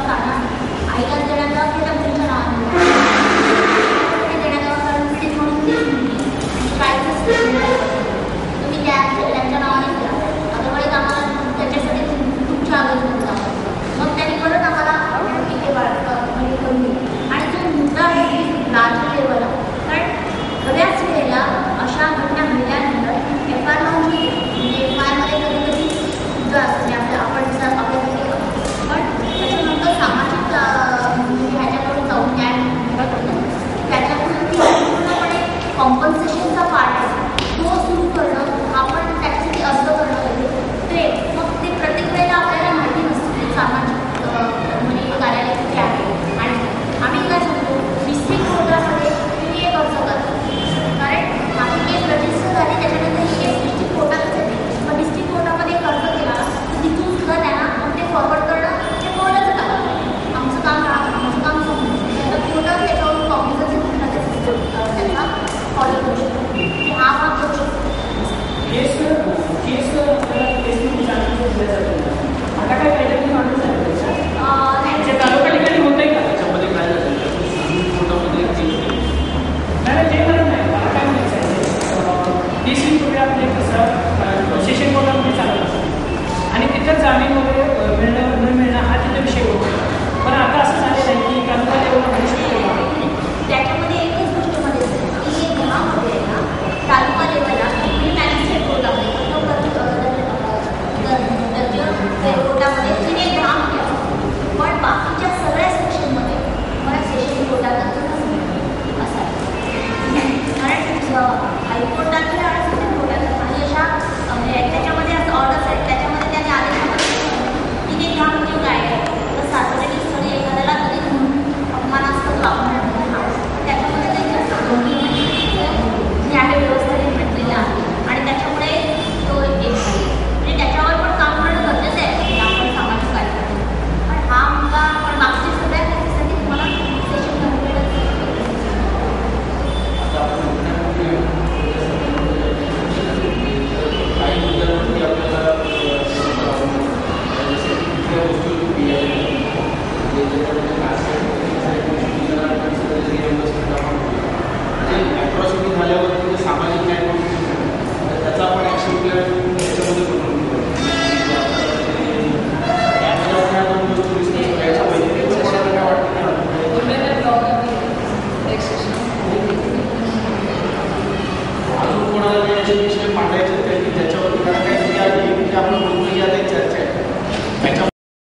असताना आईला देण्याचा किंवा त्यांच्या नावाने देण्याचा कारण पीडित म्हणून काहीच तुम्ही त्यांच्या नावाने द्या, अदरवाईज आम्हाला त्याच्यासाठी खूप चार्जेस होता. मग त्यांनी परत आम्हाला इथे करून दिली. आणि जो मुद्दा आहे राज्य लेवलला, कारण बऱ्याच वेळेला अशा घटना घडल्यानंतर FIR म्हणजे FIRमध्ये कधी कधी सुद्धा असते आपल्या आपल्याकडे, पण त्याच्यानंतर सामाजिक ह्याच्याकडून जाऊन न्याय मिळत होतं. त्याच्याकडून पूर्णपणे कॉम्पन्सेशनचा पार्ट आहे तो सुरू करणं, आपण त्याच्यासाठी अर्ज करणं ते मग ते प्रत्येक वेळेला आपल्याला माहिती नसते सामाजिक